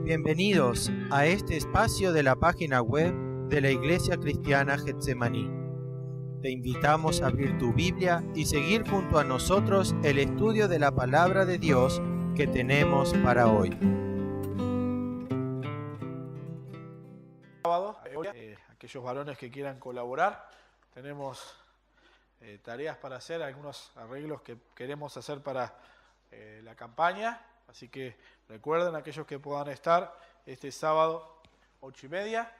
Bienvenidos a este espacio de la página web de la Iglesia Cristiana Getsemaní. Te invitamos a abrir tu Biblia y seguir junto a nosotros el estudio de la Palabra de Dios que tenemos para hoy. Aquellos varones que quieran colaborar, tenemos tareas para hacer, algunos arreglos que queremos hacer para la campaña, así que recuerden aquellos que puedan estar este sábado 8:30.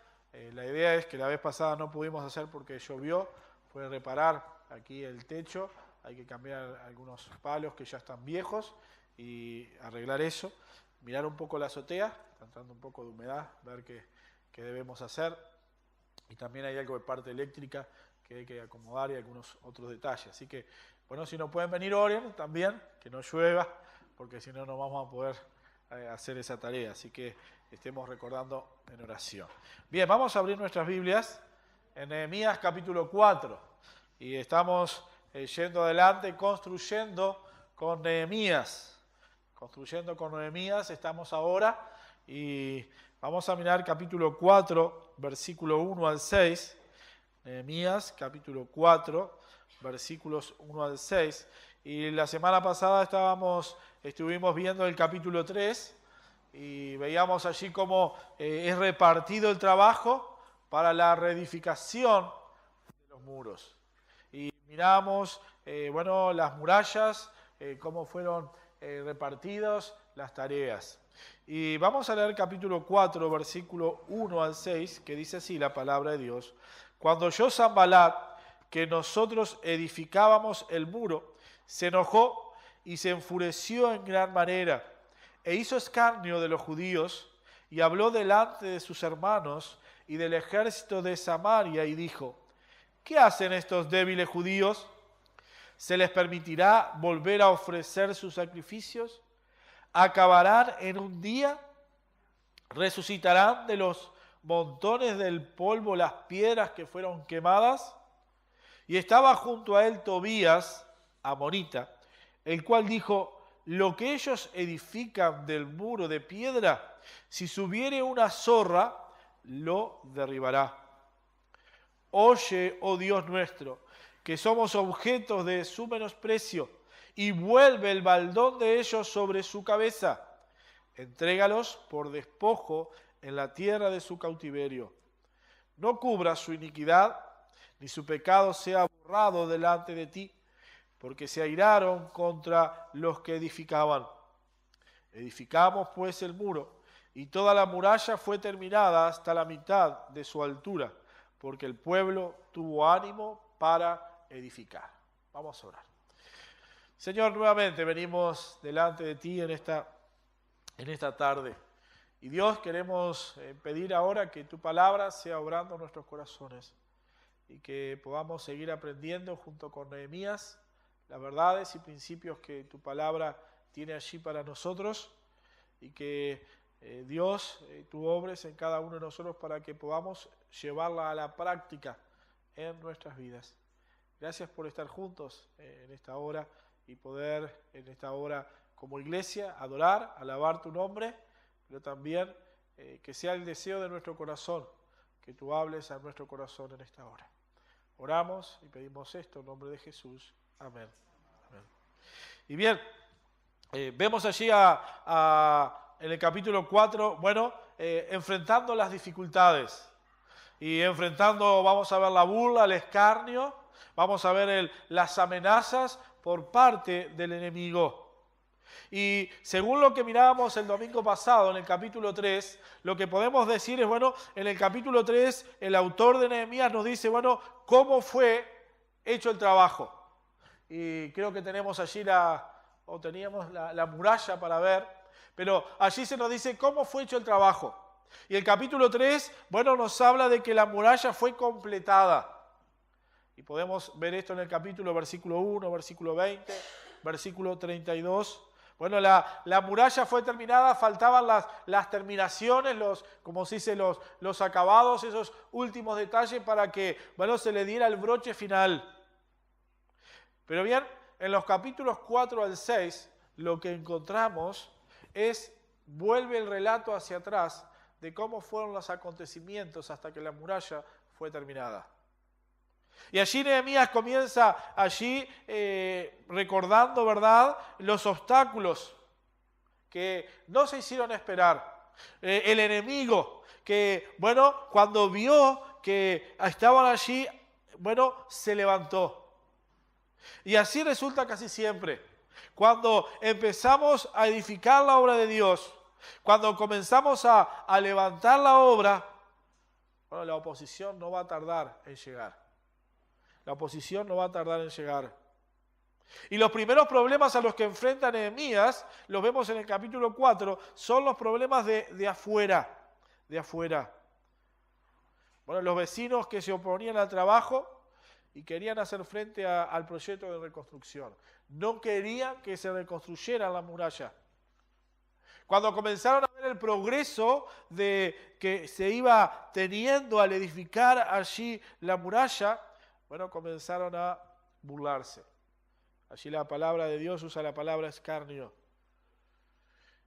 La idea es que la vez pasada no pudimos hacer porque llovió, fue reparar aquí el techo, hay que cambiar algunos palos que ya están viejos y arreglar eso, mirar un poco la azotea, está entrando un poco de humedad, ver qué debemos hacer, y también hay algo de parte eléctrica que hay que acomodar y algunos otros detalles. Así que, bueno, si no pueden venir, oren también, que no llueva, porque si no, no vamos a poder hacer esa tarea. Así que estemos recordando en oración. Bien, vamos a abrir nuestras Biblias en Nehemías capítulo 4. Y estamos yendo adelante, construyendo con Nehemías. Construyendo con Nehemías estamos ahora y vamos a mirar capítulo 4, versículo 1 al 6. Nehemías, capítulo 4, versículos 1 al 6. Y la semana pasada estuvimos viendo el capítulo 3 y veíamos allí cómo es repartido el trabajo para la reedificación de los muros. Y miramos, las murallas, cómo fueron repartidas las tareas. Y vamos a leer capítulo 4, versículo 1 al 6, que dice así la palabra de Dios. Cuando oyó Sanbalat que nosotros edificábamos el muro, se enojó y se enfureció en gran manera, e hizo escarnio de los judíos, y habló delante de sus hermanos y del ejército de Samaria, y dijo: ¿qué hacen estos débiles judíos? ¿Se les permitirá volver a ofrecer sus sacrificios? ¿Acabarán en un día? ¿Resucitarán de los montones del polvo las piedras que fueron quemadas? Y estaba junto a él Tobías, amonita, el cual dijo: lo que ellos edifican del muro de piedra, si subiere una zorra, lo derribará. Oye, oh Dios nuestro, que somos objetos de su menosprecio, y vuelve el baldón de ellos sobre su cabeza. Entrégalos por despojo en la tierra de su cautiverio. No cubra su iniquidad, ni su pecado sea borrado delante de ti, porque se airaron contra los que edificaban. Edificamos pues el muro, y toda la muralla fue terminada hasta la mitad de su altura, porque el pueblo tuvo ánimo para edificar. Vamos a orar. Señor, nuevamente venimos delante de ti en esta tarde. Y Dios, queremos pedir ahora que tu palabra sea obrando en nuestros corazones y que podamos seguir aprendiendo junto con Nehemías las verdades y principios que tu palabra tiene allí para nosotros, y que Dios, tú obres en cada uno de nosotros para que podamos llevarla a la práctica en nuestras vidas. Gracias por estar juntos en esta hora y poder en esta hora como iglesia adorar, alabar tu nombre, pero también que sea el deseo de nuestro corazón, que tú hables a nuestro corazón en esta hora. Oramos y pedimos esto en nombre de Jesús. Amén. Amén. Y bien, vemos allí en el capítulo 4, enfrentando las dificultades. Y enfrentando, vamos a ver la burla, el escarnio, vamos a ver las amenazas por parte del enemigo. Y según lo que mirábamos el domingo pasado en el capítulo 3, lo que podemos decir es, en el capítulo 3 el autor de Nehemías nos dice, cómo fue hecho el trabajo. Y creo que tenemos allí teníamos la muralla para ver, pero allí se nos dice cómo fue hecho el trabajo. Y el capítulo 3, nos habla de que la muralla fue completada. Y podemos ver esto en el capítulo, versículo 1, versículo 20, versículo 32. La muralla fue terminada, faltaban las terminaciones, como se dice, los acabados, esos últimos detalles para que, se le diera el broche final. Pero bien, en los capítulos 4 al 6, lo que encontramos es vuelve el relato hacia atrás de cómo fueron los acontecimientos hasta que la muralla fue terminada. Y allí Nehemías comienza recordando, ¿verdad?, los obstáculos que no se hicieron esperar. El enemigo que, cuando vio que estaban allí, se levantó. Y así resulta casi siempre. Cuando empezamos a edificar la obra de Dios, cuando comenzamos a levantar la obra, la oposición no va a tardar en llegar. La oposición no va a tardar en llegar. Y los primeros problemas a los que enfrenta Nehemías, los vemos en el capítulo 4, son los problemas de afuera. De afuera. Los vecinos que se oponían al trabajo y querían hacer frente al proyecto de reconstrucción. No querían que se reconstruyera la muralla. Cuando comenzaron a ver el progreso que se iba teniendo al edificar allí la muralla, comenzaron a burlarse. Allí la palabra de Dios usa la palabra escarnio.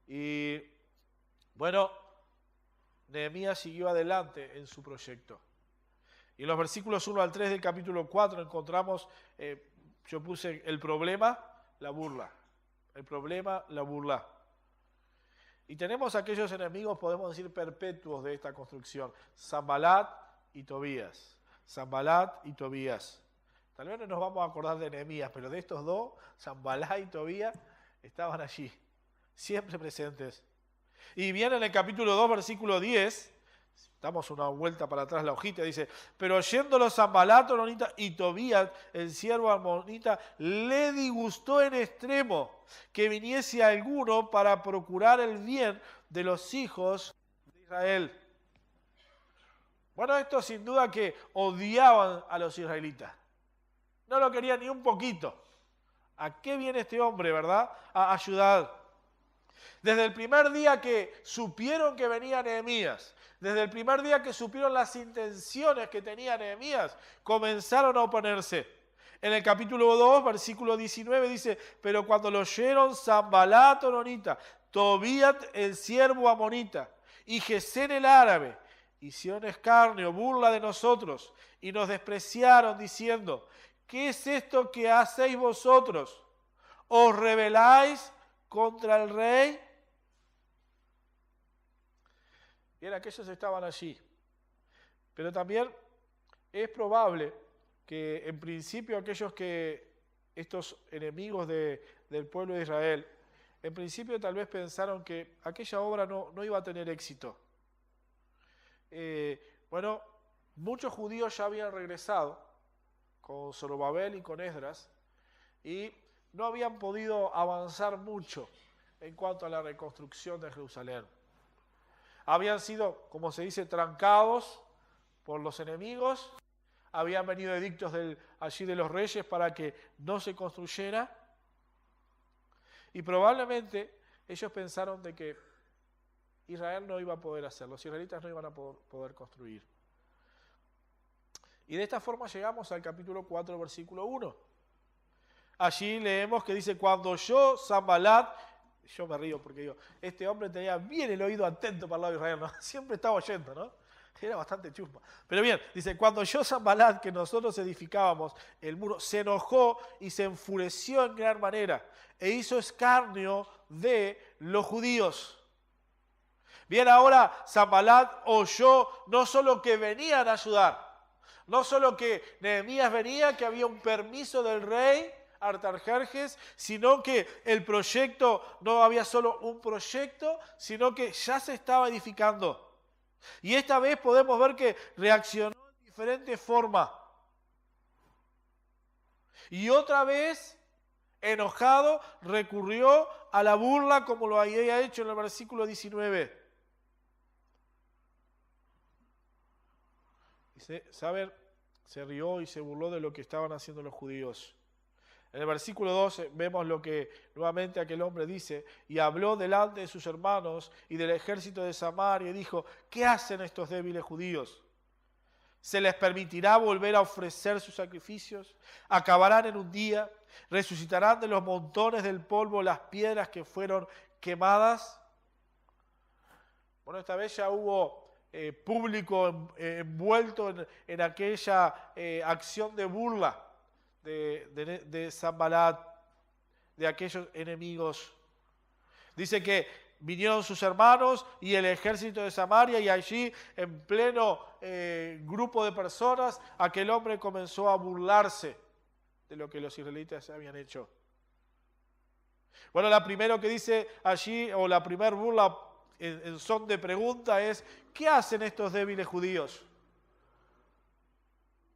Y Nehemías siguió adelante en su proyecto. Y en los versículos 1 al 3 del capítulo 4 encontramos, yo puse el problema, la burla. El problema, la burla. Y tenemos aquellos enemigos, podemos decir, perpetuos de esta construcción. Sanbalat y Tobías. Sanbalat y Tobías. Tal vez no nos vamos a acordar de Nehemías, pero de estos dos, Sanbalat y Tobías, estaban allí, siempre presentes. Y viene en el capítulo 2, versículo 10, damos una vuelta para atrás la hojita, dice, pero oyéndolo Sanbalat amonita y Tobías, el siervo amonita, le disgustó en extremo que viniese alguno para procurar el bien de los hijos de Israel. Esto sin duda que odiaban a los israelitas. No lo querían ni un poquito. ¿A qué viene este hombre, verdad? A ayudar. Desde el primer día que supieron que venía Nehemías, desde el primer día que supieron las intenciones que tenía Nehemías, comenzaron a oponerse. En el capítulo 2, versículo 19 dice, pero cuando lo oyeron Sanbalat amonita, Tobías el siervo amonita y Gesén el árabe, hicieron escarnio, burla de nosotros y nos despreciaron diciendo, ¿qué es esto que hacéis vosotros? ¿Os rebeláis contra el rey? Bien, aquellos estaban allí. Pero también es probable que en principio estos enemigos del pueblo de Israel, en principio tal vez pensaron que aquella obra no iba a tener éxito. Muchos judíos ya habían regresado con Zorobabel y con Esdras, y no habían podido avanzar mucho en cuanto a la reconstrucción de Jerusalén. Habían sido, como se dice, trancados por los enemigos, habían venido edictos allí de los reyes para que no se construyera, y probablemente ellos pensaron de que Israel no iba a poder hacerlo, los israelitas no iban a poder construir. Y de esta forma llegamos al capítulo 4, versículo 1. Allí leemos que dice, cuando yo, Sanbalat, yo me río porque digo, este hombre tenía bien el oído atento para el lado de Israel, ¿no? Siempre estaba oyendo, ¿no? Era bastante chusma. Pero bien, dice, cuando yo, Sanbalat, que nosotros edificábamos el muro, se enojó y se enfureció en gran manera e hizo escarnio de los judíos. Bien, ahora Sanbalat oyó no solo que venían a ayudar, no solo que Nehemías venía, que había un permiso del rey Artajerjes, sino que el proyecto no había solo un proyecto, sino que ya se estaba edificando. Y esta vez podemos ver que reaccionó de diferente forma. Y otra vez, enojado, recurrió a la burla como lo había hecho en el versículo 19. ¿Saben? Se rió y se burló de lo que estaban haciendo los judíos. En el versículo 12 vemos lo que nuevamente aquel hombre dice, y habló delante de sus hermanos y del ejército de Samaria y dijo, ¿qué hacen estos débiles judíos? ¿Se les permitirá volver a ofrecer sus sacrificios? ¿Acabarán en un día? ¿Resucitarán de los montones del polvo las piedras que fueron quemadas? Bueno, esta vez ya hubo público envuelto en aquella acción de burla de Sanbalat, de aquellos enemigos. Dice que vinieron sus hermanos y el ejército de Samaria, y allí en pleno grupo de personas aquel hombre comenzó a burlarse de lo que los israelitas habían hecho. Bueno, la primera que dice allí, o la primera burla en son de pregunta es: ¿qué hacen estos débiles judíos?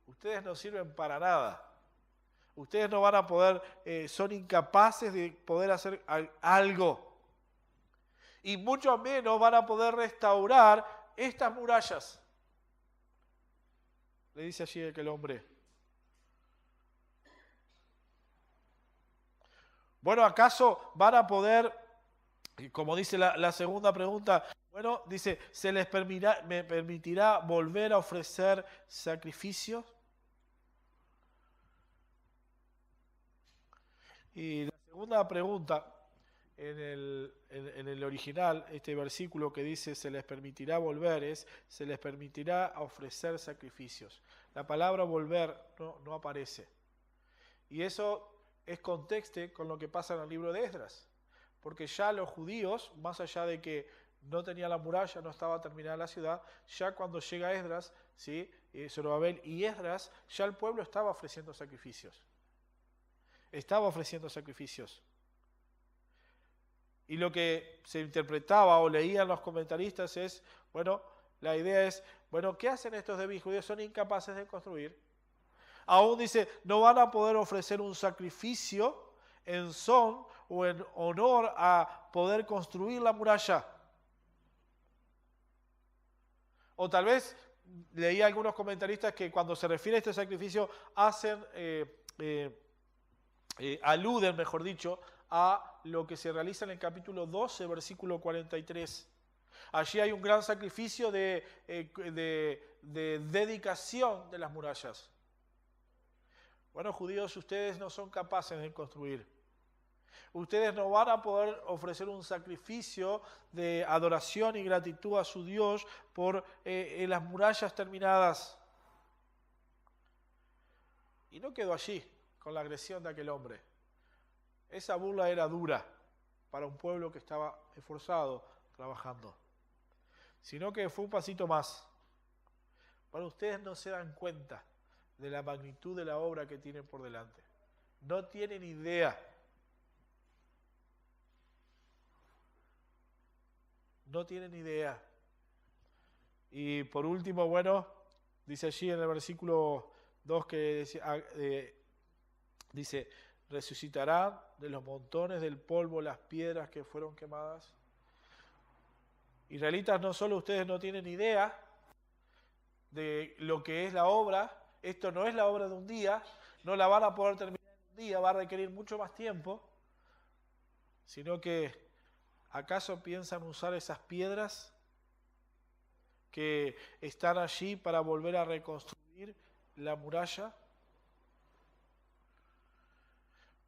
Ustedes no sirven para nada. Ustedes no van a poder, son incapaces de poder hacer algo. Y mucho menos van a poder restaurar estas murallas. Le dice allí aquel hombre. Bueno, ¿acaso van a poder, como dice la segunda pregunta, bueno, dice, ¿se les permitirá volver a ofrecer sacrificios? Y la segunda pregunta, en el original, este versículo que dice se les permitirá volver, es se les permitirá ofrecer sacrificios. La palabra volver no aparece. Y eso es contexto con lo que pasa en el libro de Esdras. Porque ya los judíos, más allá de que no tenía la muralla, no estaba terminada la ciudad, ya cuando llega Esdras, ¿sí? Zorobabel y Esdras, ya el pueblo estaba ofreciendo sacrificios. Estaba ofreciendo sacrificios. Y lo que se interpretaba o leían los comentaristas es, bueno, la idea es, bueno, ¿qué hacen estos débiles judíos? Son incapaces de construir. Aún dice, no van a poder ofrecer un sacrificio en son o en honor a poder construir la muralla. O tal vez leía algunos comentaristas que cuando se refiere a este sacrificio hacen, aluden, mejor dicho, a lo que se realiza en el capítulo 12, versículo 43. Allí hay un gran sacrificio de dedicación de las murallas. Bueno, judíos, ustedes no son capaces de construir. Ustedes no van a poder ofrecer un sacrificio de adoración y gratitud a su Dios por las murallas terminadas. Y no quedó allí con la agresión de aquel hombre. Esa burla era dura para un pueblo que estaba esforzado trabajando. Sino que fue un pasito más. Bueno, ustedes no se dan cuenta de la magnitud de la obra que tienen por delante. No tienen idea. No tienen idea. Y por último, bueno, dice allí en el versículo 2 que dice, resucitarán de los montones del polvo las piedras que fueron quemadas. Israelitas, no solo ustedes no tienen idea de lo que es la obra, esto no es la obra de un día, no la van a poder terminar en un día, va a requerir mucho más tiempo, sino que ¿acaso piensan usar esas piedras que están allí para volver a reconstruir la muralla?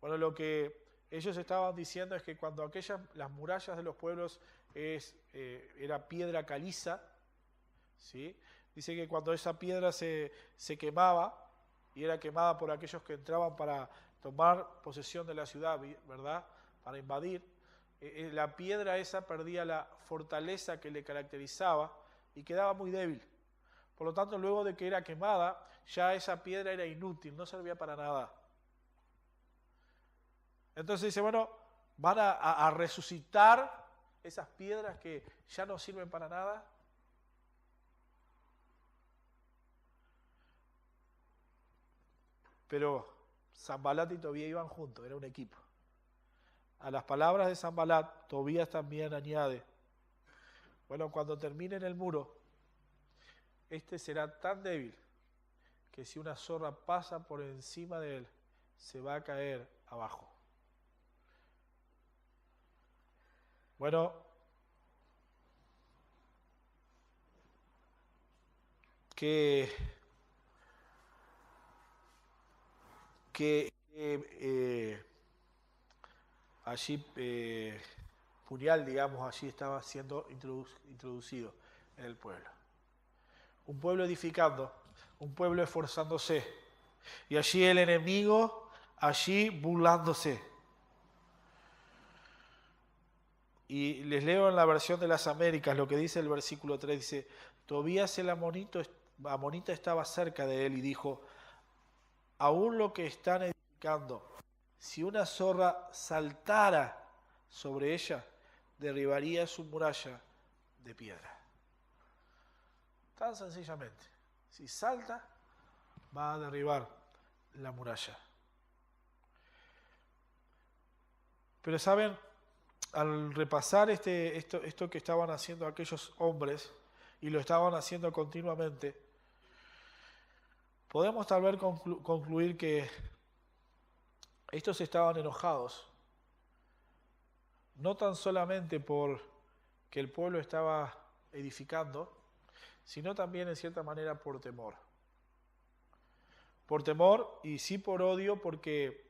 Bueno, lo que ellos estaban diciendo es que cuando las murallas de los pueblos era piedra caliza, ¿sí? Dice que cuando esa piedra se quemaba, y era quemada por aquellos que entraban para tomar posesión de la ciudad, ¿verdad? Para invadir, la piedra esa perdía la fortaleza que le caracterizaba y quedaba muy débil. Por lo tanto, luego de que era quemada, ya esa piedra era inútil, no servía para nada. Entonces dice, bueno, van a resucitar esas piedras que ya no sirven para nada. Pero Sanbalat y Tobías iban juntos, era un equipo. A las palabras de Sanbalat, Tobías también añade, bueno, cuando terminen el muro, este será tan débil que si una zorra pasa por encima de él, se va a caer abajo. Bueno, que allí puñal, digamos, allí estaba siendo introducido en el pueblo. Un pueblo edificando, un pueblo esforzándose, y allí el enemigo, allí burlándose. Y les leo en la versión de las Américas lo que dice el versículo 3, dice: Tobías el amonita estaba cerca de él y dijo: aún lo que están edificando, si una zorra saltara sobre ella, derribaría su muralla de piedra. Tan sencillamente, si salta, va a derribar la muralla. Pero saben, al repasar esto que estaban haciendo aquellos hombres, y lo estaban haciendo continuamente, podemos tal vez concluir que estos estaban enojados, no tan solamente por que el pueblo estaba edificando, sino también en cierta manera por temor. Por temor y sí por odio, porque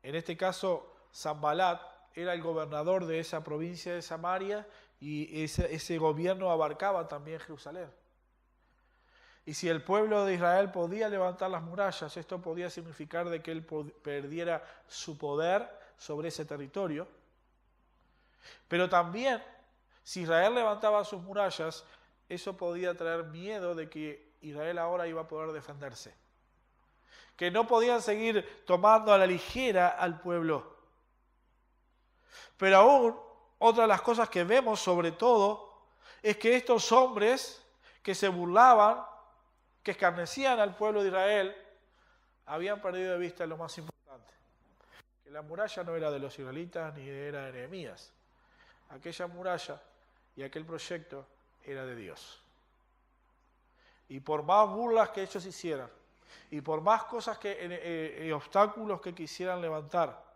en este caso Sanbalat era el gobernador de esa provincia de Samaria y ese gobierno abarcaba también Jerusalén. Y si el pueblo de Israel podía levantar las murallas, esto podía significar de que él perdiera su poder sobre ese territorio. Pero también, si Israel levantaba sus murallas, eso podía traer miedo de que Israel ahora iba a poder defenderse. Que no podían seguir tomando a la ligera al pueblo. Pero aún, otra de las cosas que vemos sobre todo, es que estos hombres que se burlaban, que escarnecían al pueblo de Israel, habían perdido de vista lo más importante, que la muralla no era de los israelitas ni era de Nehemías. Aquella muralla y aquel proyecto era de Dios. Y por más burlas que ellos hicieran, y por más cosas obstáculos que quisieran levantar,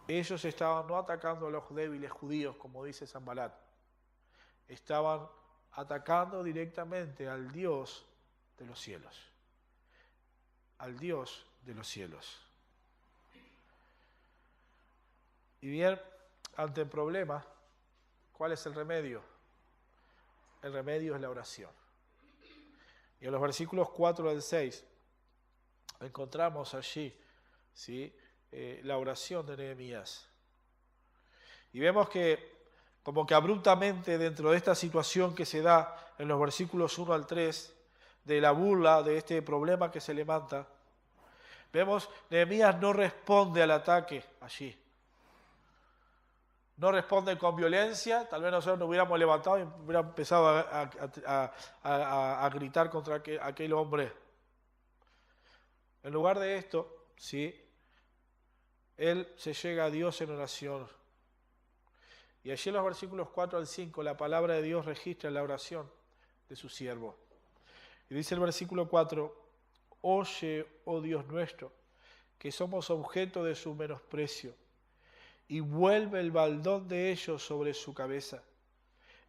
ellos estaban no atacando a los débiles judíos, como dice Sanbalat, estaban atacando directamente al Dios de los cielos. Al Dios de los cielos. Y bien, ante el problema, ¿cuál es el remedio? El remedio es la oración. Y en los versículos 4 al 6 encontramos allí, ¿sí?, la oración de Nehemías. Y vemos que como que abruptamente dentro de esta situación que se da en los versículos 1 al 3, de la burla, de este problema que se levanta, vemos Nehemías no responde al ataque allí. No responde con violencia, tal vez nosotros nos hubiéramos levantado y hubiéramos empezado a gritar contra aquel hombre. En lugar de esto, ¿sí?, él se llega a Dios en oración. Y allí en los versículos 4 al 5, la palabra de Dios registra la oración de su siervo. Y dice el versículo 4, oye, oh Dios nuestro, que somos objeto de su menosprecio, y vuelve el baldón de ellos sobre su cabeza.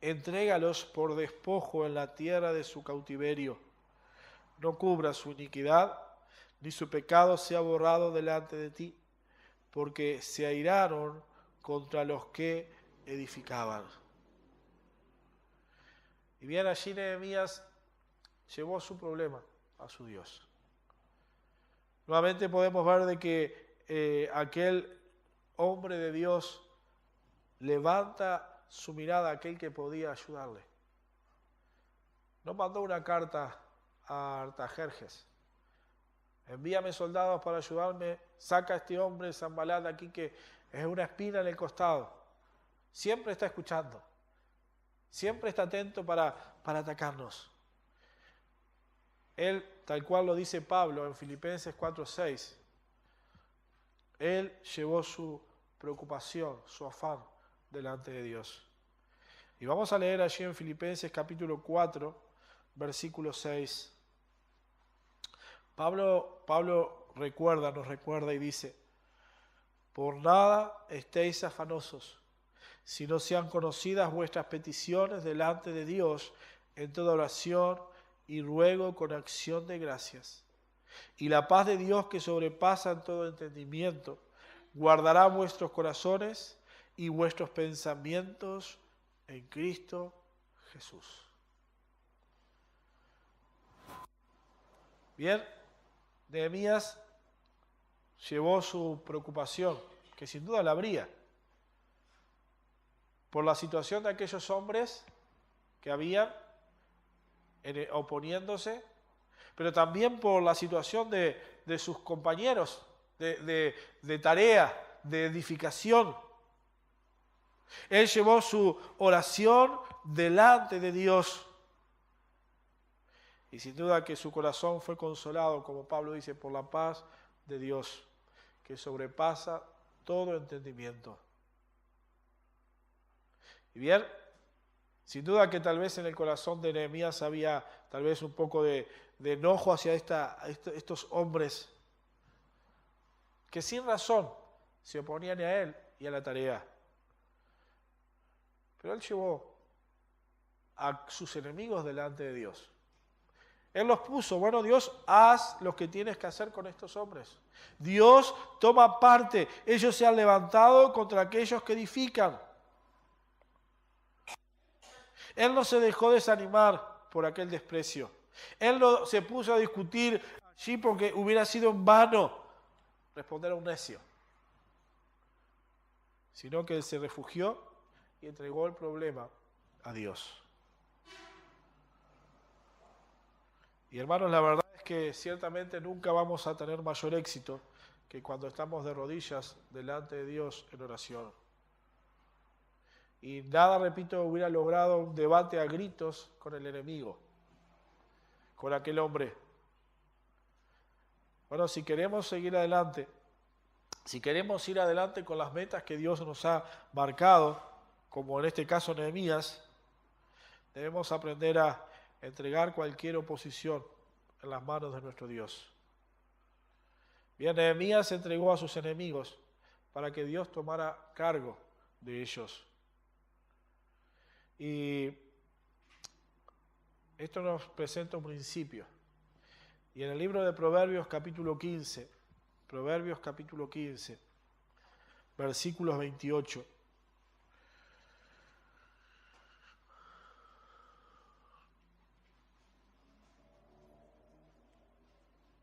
Entrégalos por despojo en la tierra de su cautiverio. No cubra su iniquidad, ni su pecado sea borrado delante de ti, porque se airaron contra los que edificaban. Y bien, allí Nehemías llevó su problema a su Dios. Nuevamente podemos ver de que aquel hombre de Dios levanta su mirada a aquel que podía ayudarle. No mandó una carta a Artajerjes: envíame soldados para ayudarme, saca a este hombre Sanbalat aquí que es una espina en el costado. Siempre está escuchando, siempre está atento para atacarnos. Él, tal cual lo dice Pablo en Filipenses 4:6, él llevó su preocupación, su afán delante de Dios. Y vamos a leer allí en Filipenses capítulo 4, versículo 6. Pablo nos recuerda y dice: por nada estéis afanosos, sino sean conocidas vuestras peticiones delante de Dios en toda oración y ruego con acción de gracias. Y la paz de Dios, que sobrepasa en todo entendimiento, guardará vuestros corazones y vuestros pensamientos en Cristo Jesús. Bien, Nehemías llevó su preocupación, que sin duda la habría, por la situación de aquellos hombres que habían oponiéndose, pero también por la situación de sus compañeros de tarea, de edificación. Él llevó su oración delante de Dios. Y sin duda que su corazón fue consolado, como Pablo dice, por la paz de Dios, que sobrepasa todo entendimiento. Y bien, sin duda que tal vez en el corazón de Nehemías había tal vez un poco de enojo hacia estos hombres que sin razón se oponían a él y a la tarea. Pero él llevó a sus enemigos delante de Dios. Él los puso, bueno, Dios, haz lo que tienes que hacer con estos hombres. Dios toma parte, ellos se han levantado contra aquellos que edifican. Él no se dejó desanimar por aquel desprecio. Él no se puso a discutir allí porque hubiera sido en vano responder a un necio, sino que él se refugió y entregó el problema a Dios. Y hermanos, la verdad es que ciertamente nunca vamos a tener mayor éxito que cuando estamos de rodillas delante de Dios en oración. Y nada, repito, hubiera logrado un debate a gritos con el enemigo, con aquel hombre. Bueno, si queremos seguir adelante, si queremos ir adelante con las metas que Dios nos ha marcado, como en este caso Nehemías, debemos aprender a entregar cualquier oposición en las manos de nuestro Dios. Bien, Nehemías entregó a sus enemigos para que Dios tomara cargo de ellos. Y esto nos presenta un principio. Y en el libro de Proverbios capítulo 15, versículos 28.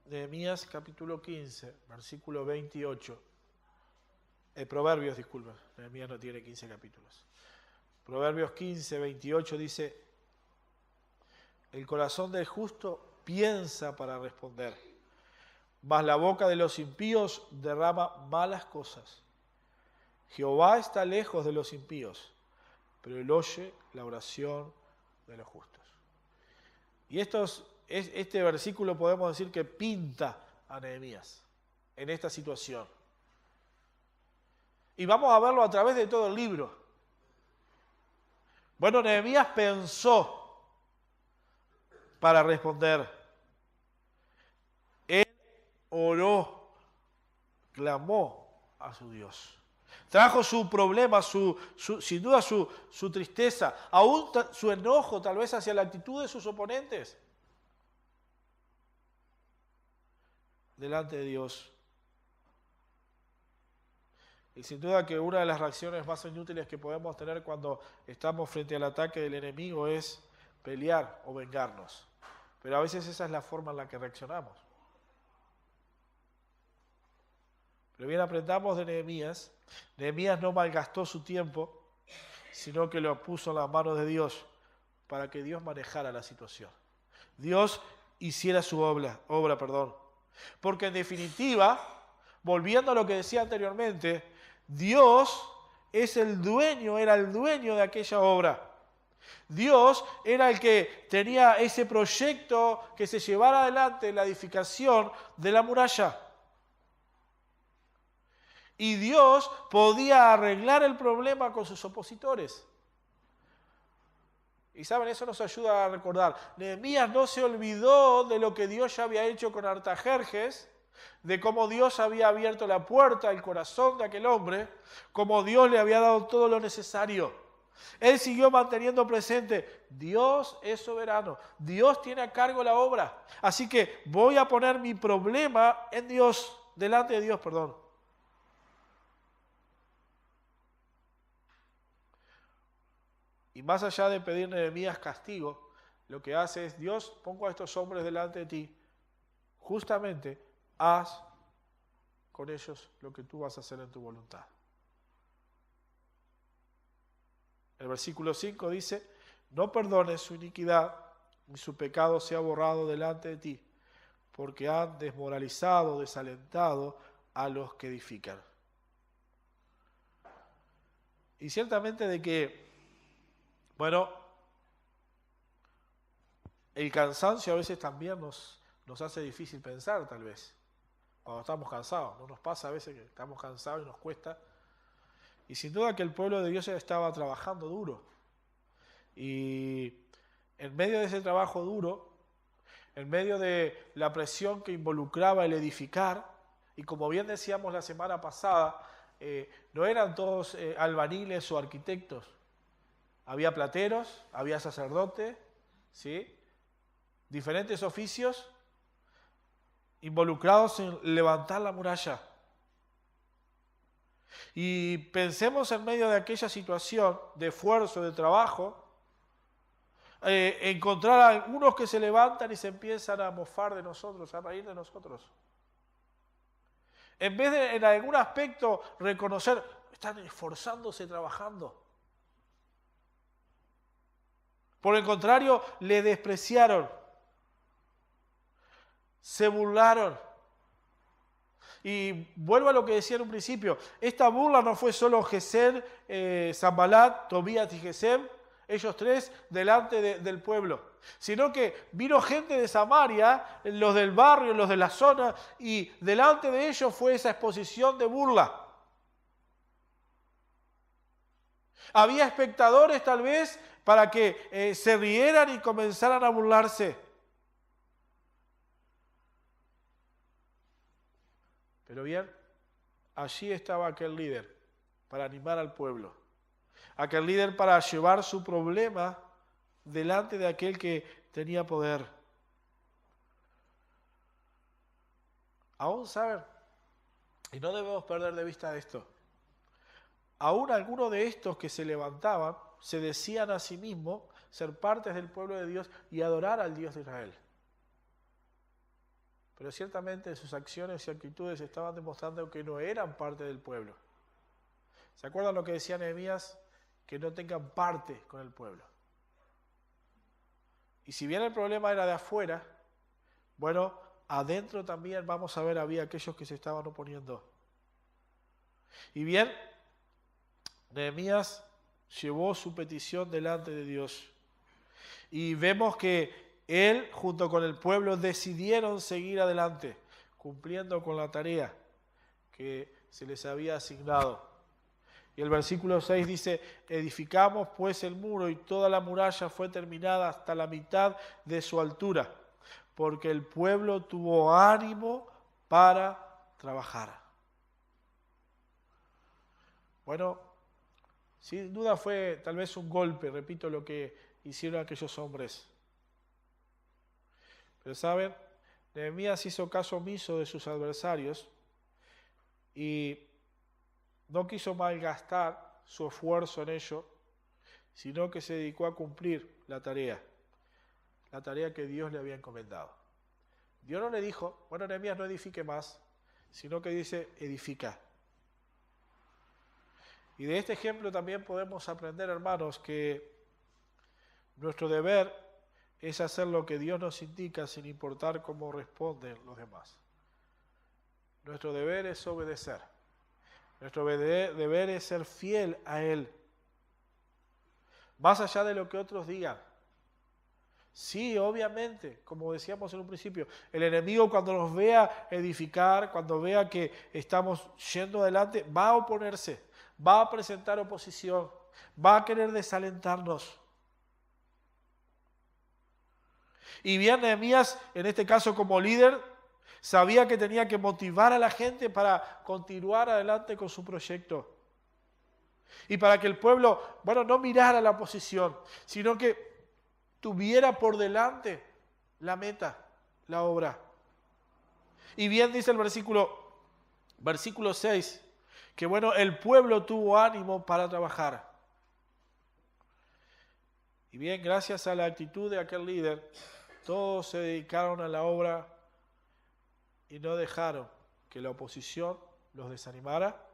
Nehemías capítulo 15, versículo 28. Proverbios, disculpa, Nehemías no tiene 15 capítulos. Proverbios 15, 28 dice: el corazón del justo piensa para responder, mas la boca de los impíos derrama malas cosas. Jehová está lejos de los impíos, pero él oye la oración de los justos. Y este versículo podemos decir que pinta a Nehemías en esta situación. Y vamos a verlo a través de todo el libro. Bueno, Nehemías pensó para responder. Él oró, clamó a su Dios. Trajo su problema, sin duda su tristeza, aún su enojo tal vez hacia la actitud de sus oponentes, delante de Dios. Y sin duda que una de las reacciones más inútiles que podemos tener cuando estamos frente al ataque del enemigo es pelear o vengarnos. Pero a veces esa es la forma en la que reaccionamos. Pero bien, aprendamos de Nehemías. Nehemías no malgastó su tiempo, sino que lo puso en las manos de Dios para que Dios manejara la situación. Dios hiciera su obra. Porque en definitiva, volviendo a lo que decía anteriormente, Dios era el dueño de aquella obra. Dios era el que tenía ese proyecto que se llevara adelante, la edificación de la muralla. Y Dios podía arreglar el problema con sus opositores. Y saben, eso nos ayuda a recordar. Nehemías no se olvidó de lo que Dios ya había hecho con Artajerjes, de cómo Dios había abierto la puerta al corazón de aquel hombre, cómo Dios le había dado todo lo necesario. Él siguió manteniendo presente, Dios es soberano, Dios tiene a cargo la obra, así que voy a poner mi problema en Dios, delante de Dios, Y más allá de pedir Nehemías castigo, lo que hace es: Dios, pongo a estos hombres delante de ti, justamente haz con ellos lo que tú vas a hacer en tu voluntad. El versículo 5 dice: no perdones su iniquidad, ni su pecado sea borrado delante de ti, porque han desmoralizado, desalentado a los que edifican. Y ciertamente de que, bueno, el cansancio a veces también nos hace difícil pensar, tal vez, cuando estamos cansados. ¿No nos pasa a veces que estamos cansados y nos cuesta? Y sin duda que el pueblo de Dios estaba trabajando duro. Y en medio de ese trabajo duro, en medio de la presión que involucraba el edificar, y como bien decíamos la semana pasada, no eran todos albaniles o arquitectos. Había plateros, había sacerdotes, ¿sí? Diferentes oficios involucrados en levantar la muralla. Y pensemos en medio de aquella situación de esfuerzo, de trabajo, encontrar a algunos que se levantan y se empiezan a mofar de nosotros, a reír de nosotros. En vez de en algún aspecto reconocer, están esforzándose trabajando. Por el contrario, le despreciaron, se burlaron. Y vuelvo a lo que decía en un principio, esta burla no fue solo Gesem, Sanbalat, Tobías y Gesem, ellos tres delante del pueblo, sino que vino gente de Samaria, los del barrio, los de la zona, y delante de ellos fue esa exposición de burla. Había espectadores tal vez para que se rieran y comenzaran a burlarse. Pero bien, allí estaba aquel líder para animar al pueblo. Aquel líder para llevar su problema delante de aquel que tenía poder. Aún saben, y no debemos perder de vista esto, aún algunos de estos que se levantaban se decían a sí mismos ser partes del pueblo de Dios y adorar al Dios de Israel. Pero ciertamente sus acciones y actitudes estaban demostrando que no eran parte del pueblo. ¿Se acuerdan lo que decía Nehemías? Que no tengan parte con el pueblo. Y si bien el problema era de afuera, bueno, adentro también, vamos a ver, había aquellos que se estaban oponiendo. Y bien, Nehemías llevó su petición delante de Dios. Y vemos que él, junto con el pueblo, decidieron seguir adelante, cumpliendo con la tarea que se les había asignado. Y el versículo 6 dice: edificamos pues el muro y toda la muralla fue terminada hasta la mitad de su altura, porque el pueblo tuvo ánimo para trabajar. Bueno, sin duda fue tal vez un golpe, repito, lo que hicieron aquellos hombres. Pero saben, Nehemías hizo caso omiso de sus adversarios y no quiso malgastar su esfuerzo en ello, sino que se dedicó a cumplir la tarea que Dios le había encomendado. Dios no le dijo, bueno, Nehemías, no edifique más, sino que dice, edifica. Y de este ejemplo también podemos aprender, hermanos, que nuestro deber es hacer lo que Dios nos indica sin importar cómo responden los demás. Nuestro deber es obedecer. Nuestro deber es ser fiel a Él, más allá de lo que otros digan. Sí, obviamente, como decíamos en un principio, el enemigo cuando nos vea edificar, cuando vea que estamos yendo adelante, va a oponerse, va a presentar oposición, va a querer desalentarnos. Y bien, Nehemías, en este caso como líder, sabía que tenía que motivar a la gente para continuar adelante con su proyecto. Y para que el pueblo, bueno, no mirara la oposición, sino que tuviera por delante la meta, la obra. Y bien dice el versículo 6, que bueno, el pueblo tuvo ánimo para trabajar. Y bien, gracias a la actitud de aquel líder, todos se dedicaron a la obra y no dejaron que la oposición los desanimara,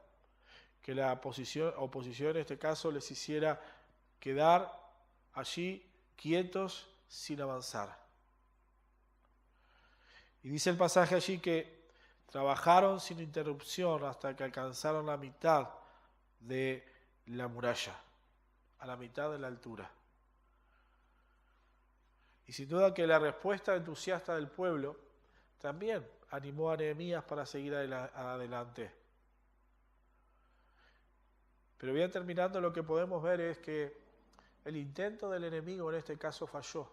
que la oposición en este caso les hiciera quedar allí quietos sin avanzar. Y dice el pasaje allí que trabajaron sin interrupción hasta que alcanzaron la mitad de la muralla, a la mitad de la altura. Y sin duda que la respuesta entusiasta del pueblo también animó a Nehemías para seguir adelante. Pero bien, terminando, lo que podemos ver es que el intento del enemigo en este caso falló.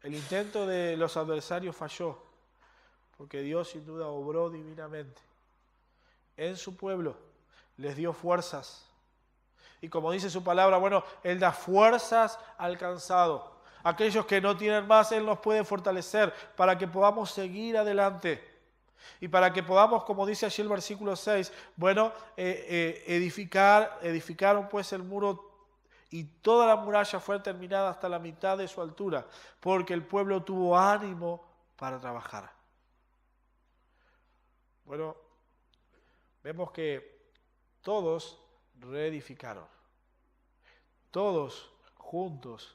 El intento de los adversarios falló, porque Dios sin duda obró divinamente. En su pueblo les dio fuerzas. Y como dice su palabra, bueno, Él da fuerzas al cansado. Aquellos que no tienen más, Él nos puede fortalecer para que podamos seguir adelante. Y para que podamos, como dice allí el versículo 6, bueno, edificaron pues el muro y toda la muralla fue terminada hasta la mitad de su altura, porque el pueblo tuvo ánimo para trabajar. Bueno, vemos que todos reedificaron. Todos juntos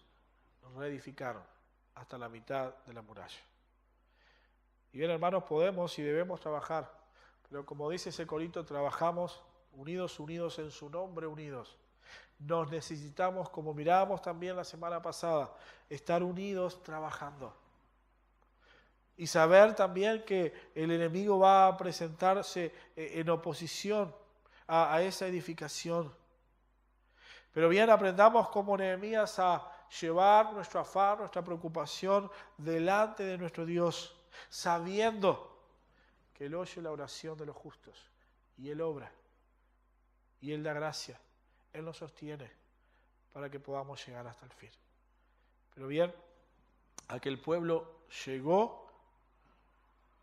reedificaron hasta la mitad de la muralla. Y bien, hermanos, podemos y debemos trabajar, pero como dice ese corito, trabajamos unidos en su nombre, unidos. Nos necesitamos, como mirábamos también la semana pasada, estar unidos trabajando. Y saber también que el enemigo va a presentarse en oposición a esa edificación. Pero bien, aprendamos como Nehemías a llevar nuestro afán, nuestra preocupación delante de nuestro Dios, sabiendo que Él oye la oración de los justos y Él obra y Él da gracia, Él nos sostiene para que podamos llegar hasta el fin. Pero bien, aquel pueblo llegó,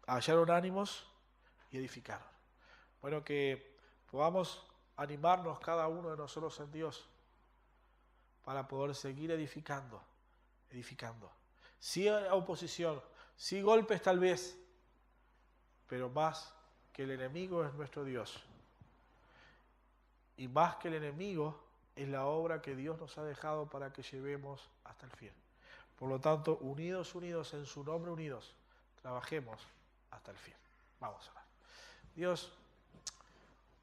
hallaron ánimos y edificaron. Bueno, que podamos animarnos cada uno de nosotros en Dios para poder seguir edificando. Sí oposición, sí golpes tal vez, pero más que el enemigo es nuestro Dios. Y más que el enemigo es la obra que Dios nos ha dejado para que llevemos hasta el fin. Por lo tanto, unidos en su nombre, unidos, trabajemos hasta el fin. Vamos a orar. Dios,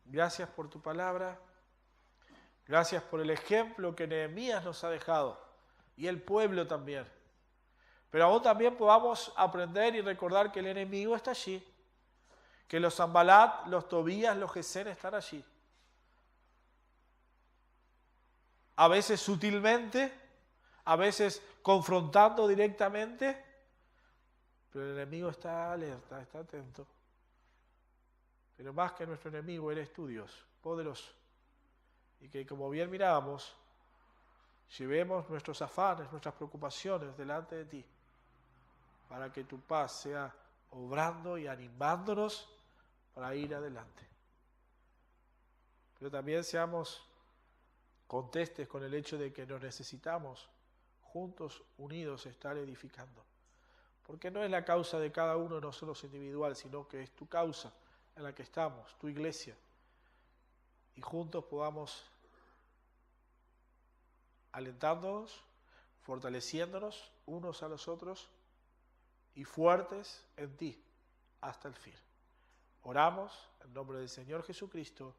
gracias por tu palabra. Gracias por el ejemplo que Nehemías nos ha dejado y el pueblo también. Pero aún también podamos aprender y recordar que el enemigo está allí, que los Sanbalat, los Tobías, los Gesén están allí. A veces sutilmente, a veces confrontando directamente, pero el enemigo está alerta, está atento. Pero más que nuestro enemigo, eres tú, Dios, poderoso. Y que, como bien mirábamos, llevemos nuestros afanes, nuestras preocupaciones delante de ti, para que tu paz sea obrando y animándonos para ir adelante. Pero también seamos contestes con el hecho de que nos necesitamos juntos, unidos, estar edificando. Porque no es la causa de cada uno de nosotros individual, sino que es tu causa en la que estamos, tu iglesia. Y juntos podamos, alentándonos, fortaleciéndonos unos a los otros y fuertes en ti hasta el fin. Oramos en nombre del Señor Jesucristo.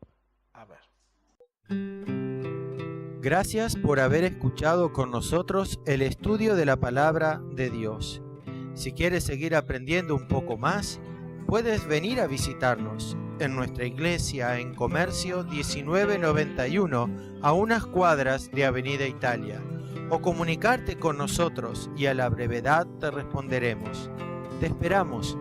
Amén. Gracias por haber escuchado con nosotros el estudio de la Palabra de Dios. Si quieres seguir aprendiendo un poco más, puedes venir a visitarnos en nuestra iglesia en Comercio 1991, a unas cuadras de Avenida Italia, o comunicarte con nosotros y a la brevedad te responderemos. Te esperamos.